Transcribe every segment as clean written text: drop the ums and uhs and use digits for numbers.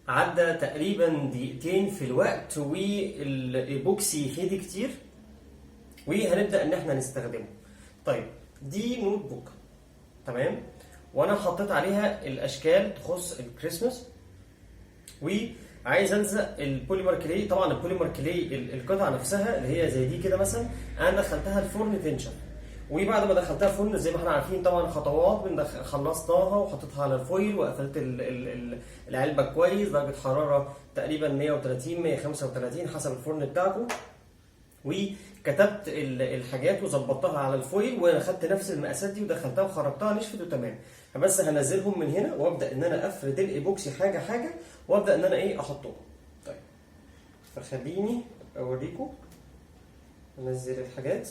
عدى تقريبا دقيقتين في الوقت، والايبوكسي هدي كتير، وهنبدا ان احنا نستخدمه. طيب دي نوت بوك، تمام، وانا حطيت عليها الاشكال تخص الكريسماس، وعايز الزق البوليمر كلي. طبعا البوليمر كلي القطعه نفسها اللي هي زي دي كده مثلا، انا دخلتها الفرن تنشف، وبعد ما دخلتها الفرن زي ما احنا عارفين طبعا خطوات خلصناها، وحطيتها على الفويل، وقفلت العلبه كويس، درجه حراره تقريبا 130 135 حسب الفرن بتاعكم، وكتبت الحاجات وظبطتها على الفويل، واخدت نفس المقاسات دي ودخلتها وخرجتها نشفت وتمام. بس هنزلهم من هنا وابدا ان انا افرد الايبوكسي حاجه حاجه، وابدا ان انا احطهم. طيب فخليني اوريكم انزل الحاجات.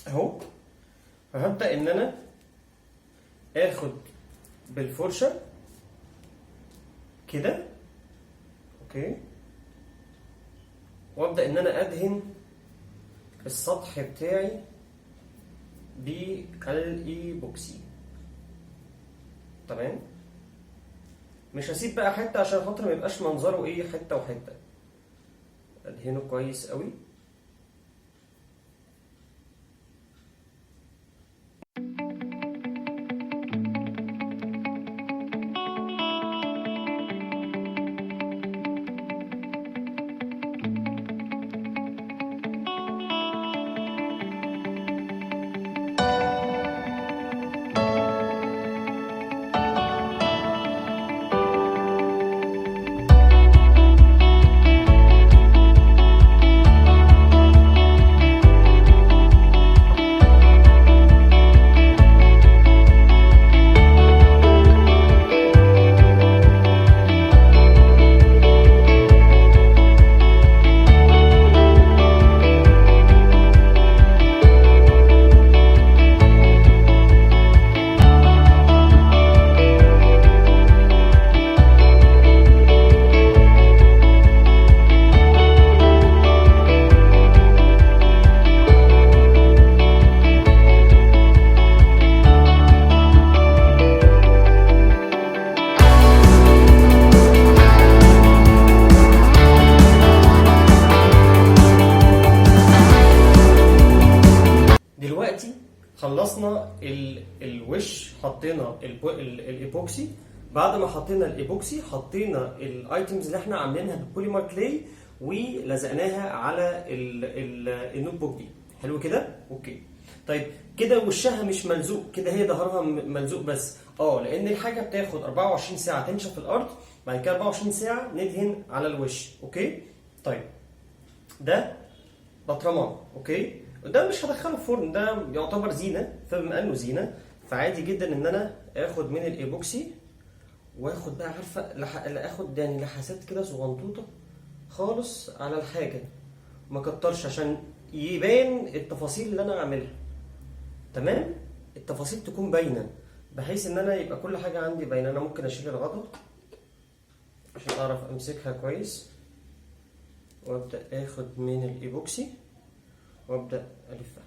اهو، فهبدا ان انا اخد بالفرشه كده، اوكي، وابدا ان انا ادهن السطح بتاعي بالايبوكسي، تمام. مش هسيب بقى حته عشان خاطر ما يبقاش منظره حته وحته، ادهنه كويس قوي. دلوقتي خلصنا الوش، حطينا الايبوكسي. بعد ما حطينا الايبوكسي حطينا الايتمز اللي احنا عاملينها بالبوليمر كلاي ولزقناها على النوت بوك دي. حلو كده؟ اوكي. طيب كده وشها مش ملزوق كده، هي ظهرها ملزوق بس، لان الحاجه بتاخد 24 ساعه تنشف في الارض، بعد كده 24 ساعه ندهن على الوش. اوكي. طيب ده بطرمان، اوكي، وده مش هدخله الفرن، ده يعتبر زينه، فبما انه زينه فعادي جدا ان انا اخد من الايبوكسي واخد بقى، عارفه، اخد يعني لحسات كده صغنطوطه خالص على الحاجه، ما كترش عشان يبان التفاصيل اللي انا عاملها، تمام. التفاصيل تكون باينه بحيث ان انا يبقى كل حاجه عندي باينه. انا ممكن اشيل الغطا عشان اعرف امسكها كويس، وابدا اخد من الايبوكسي وابدا الفها.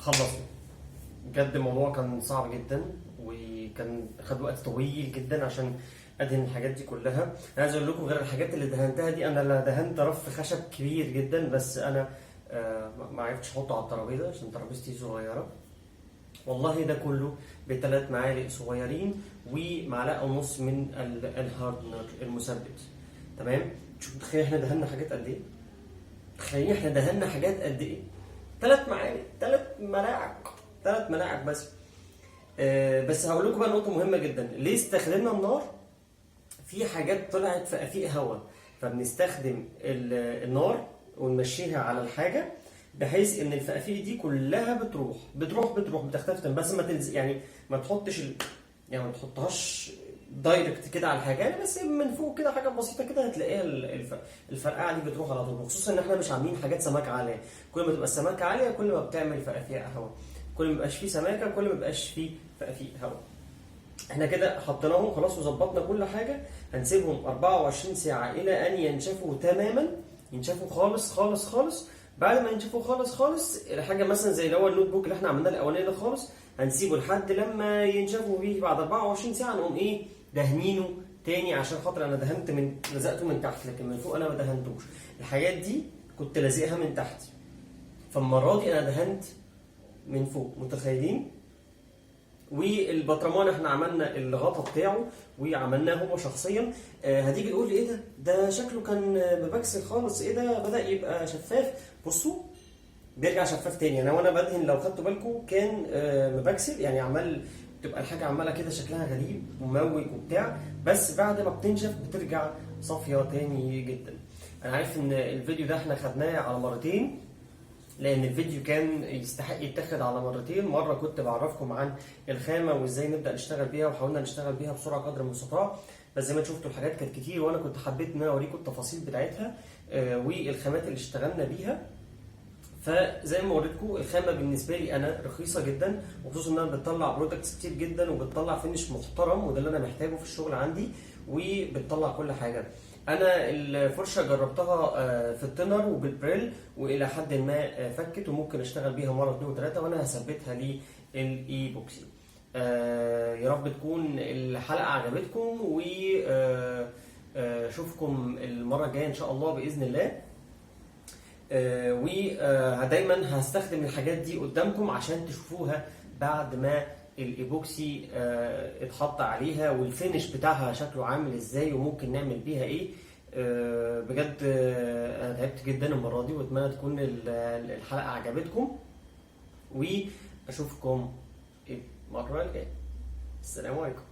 خلصنا. بجد الموضوع كان صعب جدا، وكان خد وقت طويل جدا عشان ادهن الحاجات دي كلها. انا عايز اقول لكم غير الحاجات اللي دهنتها دي، انا لا دهنت رف خشب كبير جدا، بس انا ما عرفتش احطه على الترابيزه عشان ترابيزتي صغيره. والله ده كله ب3 معالق صغيرين ومعلقه ونص من الهاردنر المثبت. تمام. شوف تخيل احنا دهنا حاجات قد ايه؟ تخيل احنا دهنا حاجات قد ايه؟ 3 معالق، 3 ملاعق بس. بس هقول لكم بقى نقطه مهمه جدا. ليه استخدمنا النار؟ في حاجات طلعت في افيق هواء، فبنستخدم النار ونمشيها على الحاجه بحيث ان الفقافيق دي كلها بتروح بتختفي، بس ما تلزق يعني، ما تحطش يعني ما تحطهاش دايركت كده على الحاجه يعني، بس من فوق كده حاجه بسيطه كده هتلاقيها الفرقعه دي بتروح على طول. خصوصا ان احنا مش عاملين حاجات سماكه عاليه، كل ما تبقى السماكه عاليه كل ما بتعمل فقافيق هواء، كل ما يبقاش فيه سماكه كل ما يبقاش فيه فقافيق هواء. احنا كده حطيناهم خلاص وظبطنا كل حاجه. هنسيبهم 24 ساعه الى ان ينشفوا تماما، ينشفوا خالص خالص خالص. بعد ما ينشفوا خالص خالص، الحاجه مثلا زي اللي هو النوت بوك اللي احنا عملناه الاولاني ده خالص، هنسيبه لحد لما ينشفوا بيه. بعد 24 ساعه نقوم ايه دهنينه تاني، عشان خاطر انا دهنت لزقته من تحت، لكن من فوق انا ما دهنتوش. الحاجات دي كنت لازقها من تحت، فالمره دي انا دهنت من فوق. متخيلين؟ والبطرمان احنا عملنا الغطا بتاعه وعملناه هو شخصيا. هتيجي تقول لي ايه ده شكله كان مبكسل خالص، ايه ده بدأ يبقى شفاف. بصوا بيرجع شفاف تاني. انا وانا بدهن لو خدتوا بالكم كان مبكسل، يعني عمال تبقى الحاجه عماله كده شكلها غريب وموج وبتاع، بس بعد ما بتنشف بترجع صافيه تاني جدا. انا عارف ان الفيديو ده احنا خدناه على مرتين، لان الفيديو كان يستحق يتاخد على مرتين. مره كنت بعرفكم عن الخامه وازاي نبدا نشتغل بيها، وحاولنا نشتغل بيها بسرعه قدر المستطاع، بس زي ما شفتوا الحاجات كانت كتير، وانا كنت حبيت ان انا اوريكم التفاصيل بتاعتها والخامات اللي اشتغلنا بيها. فزي ما وريتكم الخامه بالنسبه لي انا رخيصه جدا، وخصوصا ان انا بتطلع برودكتس كتير جدا وبتطلع فينش محترم، وده اللي انا محتاجه في الشغل عندي، وبتطلع كل حاجه. انا الفرشه جربتها في التنر وبالبريل، والى حد ما فكت، وممكن اشتغل بيها مره 2 و3، وانا هثبتها للايبوكسي. يا رب تكون الحلقه عجبتكم، و اشوفكم المره الجايه ان شاء الله باذن الله. ودايما هستخدم الحاجات دي قدامكم عشان تشوفوها بعد ما الايبوكسي اتحط عليها، والفينش بتاعها شكله عامل ازاي وممكن نعمل بيها ايه. بجد انا تعبت جدا المره دي، واتمنى تكون الحلقه عجبتكم، واشوفكم المره الجايه. السلام عليكم.